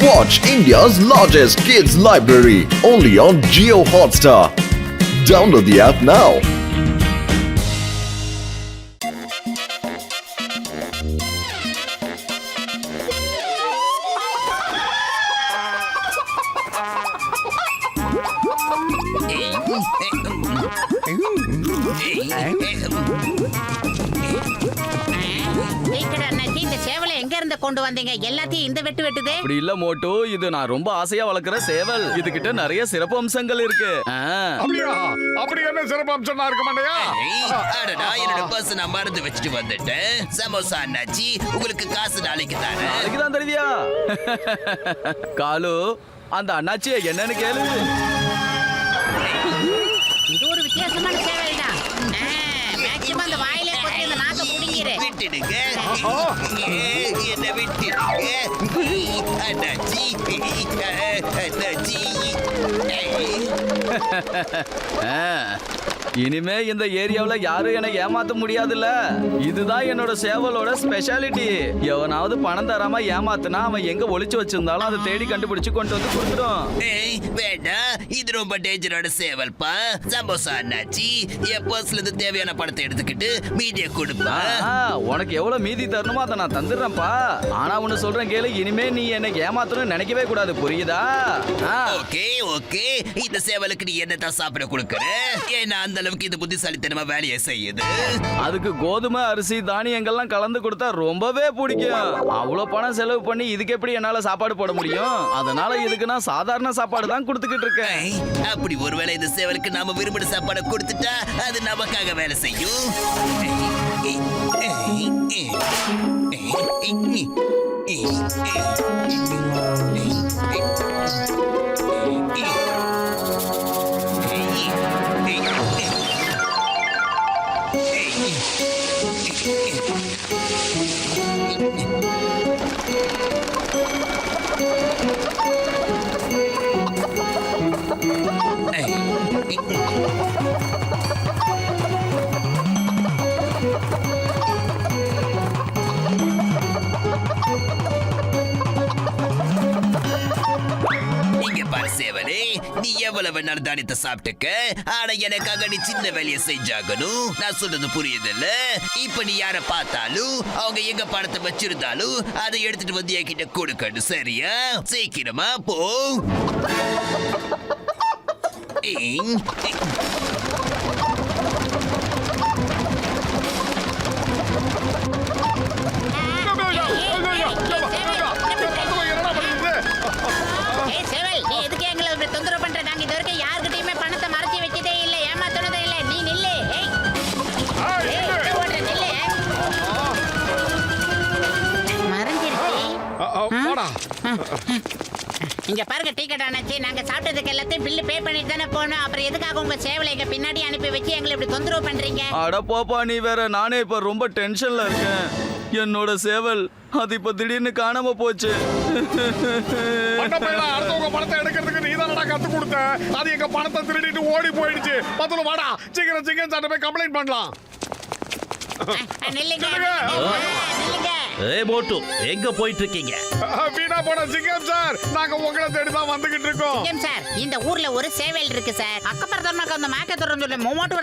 Watch India's largest kids library only on Jio Hotstar. Download the app now. கொண்டு வந்தீங்க எல்லாத்தையும் இந்த வெட்டு வெட்டுதே. அப்படி இல்ல மோட்டு, இது நான் ரொம்ப ஆசையா வளர்க்குற சேவல். இது கிட்ட நிறைய சிறப்பு அம்சங்கள் இருக்கு. அப்படியா? அப்படி என்ன சிறப்பு அம்சம்னா இருக்க மாட்டேயா? அடடா, என்னோட பர்ஸ் நான் மறந்து வச்சுட்டு வந்துட்டேன். சமோசா அண்ணாச்சி, உங்களுக்கு காசு நாளைக்கு தானே? நாளைக்கு தான் தருவியா? காலு, அந்த அண்ணாச்சியை என்னன்னு கேளு. இது ஒரு வித்தியாசமான சேவல் தான். மேக்ஸிமம் அந்த வாயிலே போட்டு இந்த நாக்க புடிங்கிரு. விட்டுடுங்க, என்ன விட்டுடுங்க அண்ணாச்சி. இனிமே இந்த ஏரியாவுல யாரும் என்னை ஏமாத்த முடியாதுல்ல. இதுதான் என்னோட சேவலோட ஸ்பெஷாலிட்டி. எவனாவது பணம் தராம ஏமாத்துனா அவன் எங்க ஒளிச்சு வச்சிருந்தாலும் அதை தேடி கண்டுபிடிச்சு கொண்டு வந்து கொடுத்துடும். வேண்டாம், இது ரொம்ப டேஞ்சரான சேவல்பா. சமோசா அண்ணாச்சி, என் பர்ஸ்ல இருந்து தேவையான பணத்தை எடுத்துக்கிட்டு மீதியை கொடுப்பா. உனக்கு எவ்வளவு மீதி தரணுமோ அதை நான் தந்துடுறேன்ப்பா. ஆனா ஒண்ணு சொல்றேன் கேளு, இனிமே நீ என்னை ஏமாத்தணும்னு நினைக்கவே கூடாது, புரியுதா? ஓகே ஓகே, இந்த சேவலுக்கு நீ என்னதான் சாப்பிட கொடுக்கற? ஏன்னா அந்த அளவுக்கு இது புத்திசாலித்தனமா வேலையை செய்யுது. அதுக்கு கோதுமை, அரிசி, தானியங்கள்லாம் கலந்து கொடுத்தா ரொம்பவே பிடிக்கும். அவ்வளவு பணம் செலவு பண்ணி இதுக்கு எப்படி என்னால சாப்பாடு போட முடியும்? அதனால இதுக்கு நான் சாதாரண சாப்பாடு தான் கொடுத்துக்கிட்டு இருக்கேன். அப்படி ஒருவேளை இந்த சேவலுக்கு நாம விரும்பின சாப்பாடு கொடுத்துட்டா அது நமக்காக வேலை செய்யும். நீ எவ்வளவு வேணாலும் தானியத்தை சாப்பிட்டுக்க, ஆனா எனக்காக நீ சின்ன வேலையை செஞ்சாகணும். நான் சொல்றது புரியுதுல்ல? இப்ப நீ யார பார்த்தாலும் அவங்க எங்க பணத்தை வச்சிருந்தாலும் அதை எடுத்துட்டு வந்து என்கிட்ட கொடுக்கணும், சரியா? சீக்கிரமா போ. இங்க பாருங்க டிக்கெட் அண்ணாச்சி, நாங்க சாப்பிட்டதுக்கு எல்லாத்தையும் பில்லு பே பண்ணிட்டு தானே போனோம். அப்புறம் எதுக்காக உங்க சேவலை எங்க பின்னாடி அனுப்பி வச்சு எங்களை இப்படி தொந்தரவு பண்றீங்க? அட போப்பா, நீ வேற. நானே இப்ப ரொம்ப டென்ஷன்ல இருக்கேன். என்னோட சேவல் அது இப்ப திடீர்னு காணாம போச்சு. அடுத்தவங்க பணத்தை எடுக்கிறதுக்கு நீ தானடா கத்து கொடுத்த. அது எங்க பணத்தை திருடிட்டு ஓடி போயிடுச்சு. பத்துல வாடா, சீக்கிரம் சிக்கன் சாப்பிட்டு போய் கம்ப்ளைண்ட் பண்ணலாம். மோட்டு, எங்க போயிட்டு இருக்கீங்க? வீணா போன சிங்கம் சார், நாங்க உங்களை தேடி தான் வந்துகிட்டு இருக்கோம். சிங்கம் சார், இந்த ஊர்ல ஒரு சேவல் இருக்கு சார். அக்கபரதமாக அந்த மேக்க தொடர்ந்து சொல்ல மோமோட்டு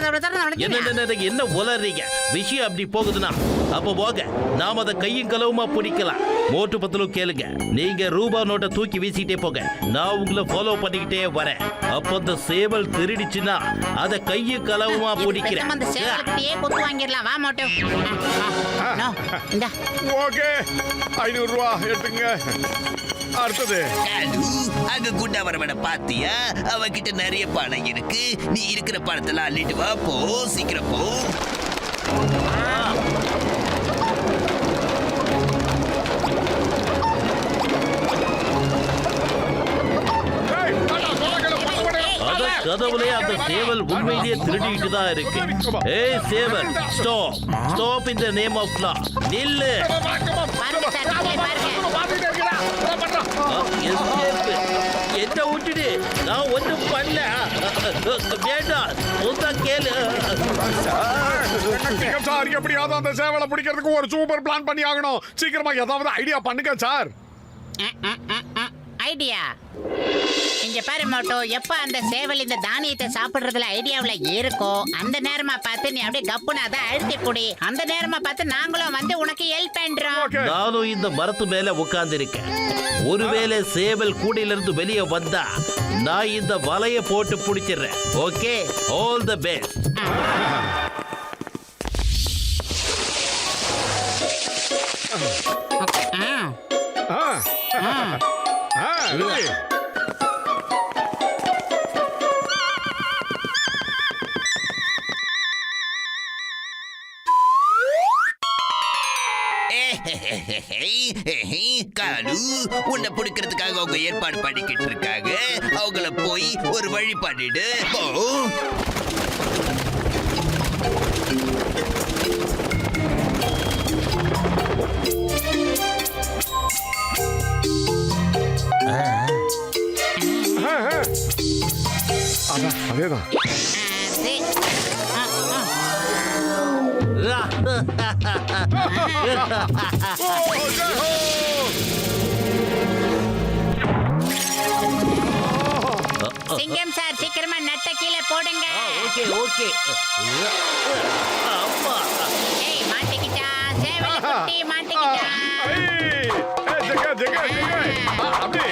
என்ன உளறீங்க? விஷயம் அப்படி போகுதுன்னா அப்போ போக நாம அதை கையும் களவுமா பிடிக்கலாம். மோட்டு பத்தலும் கேளுங்க, நீங்க ரூபா நோட்டை தூக்கி வீசிட்டே போங்க. நான் உங்களை ஃபாலோ பண்ணிக்கிட்டே வரேன். அப்ப அந்த சேவல் திருடிச்சுன்னா அதை கையும் களவுமா பிடிக்கிறேன். அந்த சேவலுக்கிட்டே கொத்து வாங்கிடலாம். வா மோட்டு. ஓகே, 500 ரூபா எடுத்துங்க. அடுத்தது அங்க குண்டா வரவன பாத்தியா? அவகிட்ட நிறைய பணம் இருக்கு. நீ இருக்கிற பணத்தெல்லாம் அள்ளிட்டு வா. போ, சீக்கிரம் போ. கதவுலே அந்த சேவல் உண்மையிலேயே திருடிட்டு தான் இருக்கு. ஏய் சேவல், stop stop in the name of law. நில்லு. என்ன விட்டுடு, நான் ஒன்றும் பண்ணல. வேண்டாம், சொந்தா கேளு. சார், எப்படியாவது அந்த சேவலை பிடிக்கிறதுக்கு ஒரு சூப்பர் பிளான் பண்ணி ஆகணும். சீக்கிரமா ஏதாவது ஐடியா பண்ணுங்க சார். ஐடியா. இங்க பாரு மோட்டோ, எப்ப அந்த சேவல் இந்த தானியத்தை சாப்பிடுறதுல ஐடியாவுல இருக்கோ அந்த நேரமா பார்த்து நீ அப்படியே கப்புன்னு அதை அழுத்தி புடி. அந்த நேரமா பார்த்து நாங்களும் வந்து உனக்கு ஹெல்ப் பண்றோம். நானும் இந்த மரத்து மேல உட்கார்ந்து இருக்கேன். ஒருவேளை சேவல் கூடையிலிருந்து வெளியே வந்தா நான் இந்த வலைய போட்டு பிடிச்சிடுறேன். Okay, all the best. really? காலு, உன்னை பிடிக்கிறதுக்காக அவங்க ஏற்பாடு பண்ணிக்கிட்டு இருக்காங்க. அவங்கள போய் ஒரு வழி பண்ணிடு. ஓ, அதேதான். சிங்கம் சார், சீக்கிரமா நட்ட கீழே போடுங்க. Okay okay. அப்பா, ஏய், மாட்டிக்கிட்டா சேவல் குட்டி, மாட்டிக்கிட்டா. அப்படி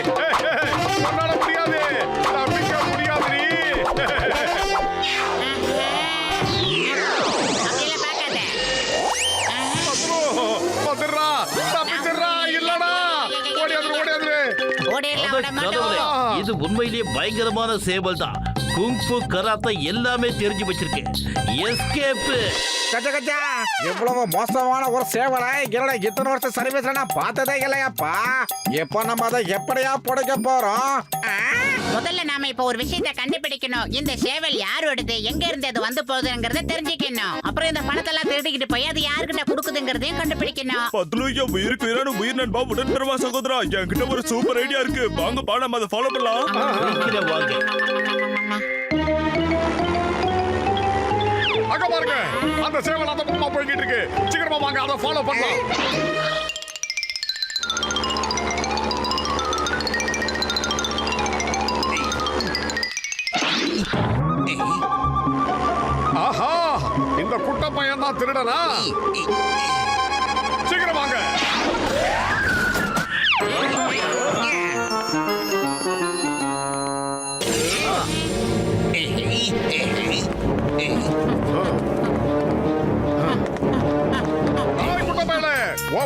உன்னால முடியாது, தப்பிக்க முடியாது. அப்படியெல்லாம் பார்க்காத. வந்துடுறா, தப்பிச்சிடுறா. இல்லடா, ஓடியாந்து. ஓடிடலாம் விட கடவுளே, மாட்டோம். இது உண்மையிலேயே பயங்கரமான சேவல் தான். குங்ஃபு, கராத்தே எல்லாமே தெரிஞ்சு வச்சிருக்கேன். எஸ்கேப். கச்சா கச்சா, இவ்வளவு மோசமான ஒரு சேவலை என்னோட இத்தனை வருஷம் சர்வீஸ்ல நான் பார்த்ததே இல்லையாப்பா. எப்ப நம்ம அதை எப்படியா புடைக்க போறோம்? முதல்ல நாம இப்ப ஒரு விஷயத்தை கண்டுபிடிக்கணும். இந்த சேவல் யாரோடது, எங்க இருந்து அது வந்து போகுதுங்கறத தெரிஞ்சுக்கணும். அப்புறம் இந்த பணத்தெல்லாம் திருடிக்கிட்டு போய் அது யாருக்கிட்ட கொடுக்குதுங்கறதையும் கண்டுபிடிக்கணும். பத்லூயா, உயிருக்கு உயிரான உயிர் நண்பா, உடன் பெருமா சகோதரா, என்கிட்ட ஒரு சூப்பர் ஐடியா இருக்கு. வாங்கப்பா, நம்ம அதை ஃபாலோ பண்ணலாம். சீக்கிரம் வாங்க. அங்க பாருங்க, அந்த சேவல் அந்த பக்கமா போய்கிட்டு இருக்கு. சீக்கிரமா வாங்க, அதை ஃபாலோ பண்ணலாம். ஆஹா, இந்த குட்ட பையன் தான் திருடனா? சீக்கிரம் வாங்க.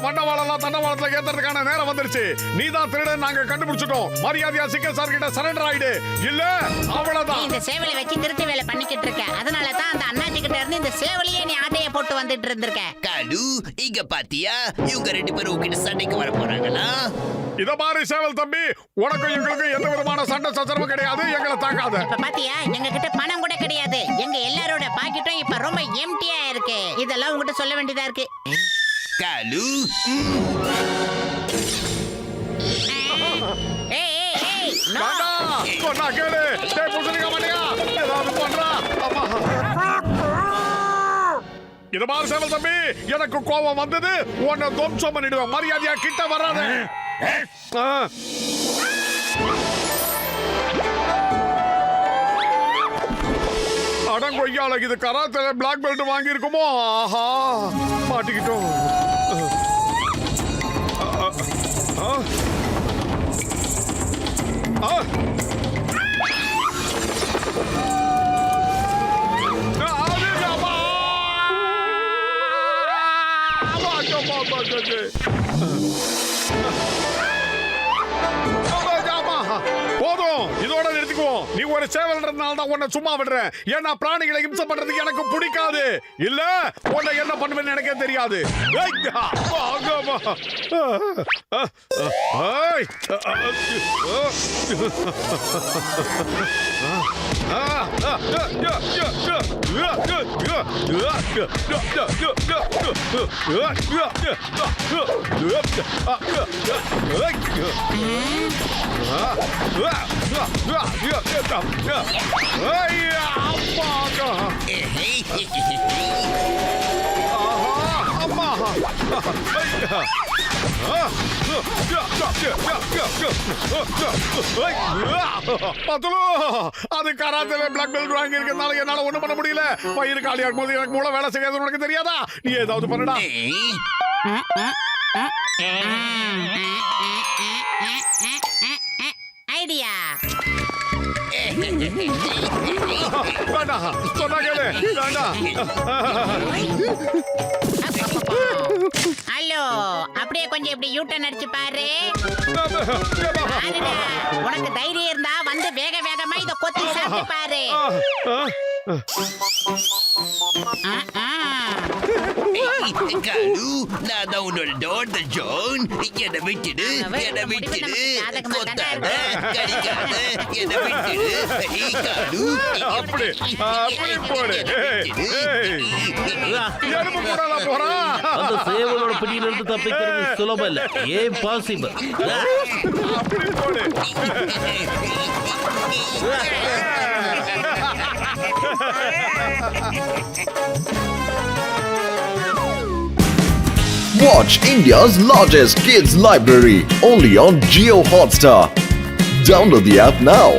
வண்டவாளம் தண்டவாளத்துல ஏத்துறதுக்கான நேரம் வந்துருச்சு. நீ தான் திருடன், நாங்க கண்டுபிடிச்சிட்டோம். மரியாதையா சிக்கல் சார் கிட்ட சரண்டர் ஆயிடு. இல்ல நீ அவ்வளவுதான். இந்த சேவலை வச்சு திருட்டு வேலை பண்ணிக்கிட்டு இருக்க. அதனால தான் அந்த அண்ணாச்சி கிட்ட இருந்து இந்த சேவலையே நீ ஆட்டைய போட்டு வந்துட்டு இருந்திருக்க. காலு, இங்க பாத்தியா, இவங்க ரெண்டு பேரும் உங்ககிட்ட சண்டைக்கு வர போறாங்களா? இத மாதிரி சேவல் தம்பி, உனக்கும் எங்களுக்கும் எந்த விதமான சண்டை சச்சரவும் கிடையாது. எங்களை தாக்காத. இப்ப பாத்தியா, எங்க கிட்ட பணம் கூட கிடையாது. எங்க எல்லாரோட பாக்கெட்டும் இப்ப ரொம்ப எம்டியா இருக்கு. இதெல்லாம் உங்ககிட்ட சொல்ல வேண்டியதா இருக்கு. காலு, ஏய் ஏய் ஏய், no. வேண்டா, சொன்னா கேளு. டேய் புடிச்சிருக்க மாட்டியா? ஏதாவது பண்றா. அம்மா. இத மாதிரி சேவல் தம்பி, எனக்கு கோபம் வந்தது. உன்னை துவம்சம் பண்ணிடுவேன். மரியாதையா கிட்ட வராத. அடங்கொய்யால, இது கராத்தேல பிளாக் பெல்ட் வாங்கி இருக்குமோ? ஆஹா, மாட்டிக்கிட்டோம். போதும், இதோட நிறுத்திக்குவோம். நீ ஒரு சேவல்ன்றதுனால தான் உன்னை சும்மா விடுறேன். ஏன்னா பிராணிகளை இம்சை பண்றதுக்கு எனக்கு பிடிக்காது. இல்ல உன்னை என்ன பண்ணுவேன்னு எனக்கே தெரியாது. அம்மா பத்துலு, அது கராத்தேல பிளாக் பெல்ட் வாங்கி இருக்கிறதுனால என்னால ஒண்ணும் பண்ண முடியல. பயிர் காலியா இருக்கும்போது எனக்கு மூளை வேலை செய்யாது, உனக்கு தெரியாதா? நீ ஏதாவது பண்ணுடா. ஐடியா. வேண்டாம், சொன்னா கேளு. வேண்டாம். ஹலோ, அப்படியே கொஞ்சம் இப்படி யூட்டன் அடிச்சு பாரு. பாருடா, உனக்கு தைரியம் இருந்தா வந்து வேக வேகமா இத கொத்தி சாப்பிட்டு பாரு. காலு, நான் தான் உன்னோட டாட்டர் ஜான். என்னை விட்டுடு, என்னை விட்டுடு. கொத்தாத, கடிக்காத, என்னை விட்டுடு. காலு, அப்படி போடு. எறும்பு கூடலாம் போறான். அந்த சேவலோட பிடியிலிருந்து தப்பிக்கிறது சுலபம் இல்ல, ஏன் பாசிபிள். அப்படி போடு. Watch India's largest kids library only on Geo Hotstar. Download the app now.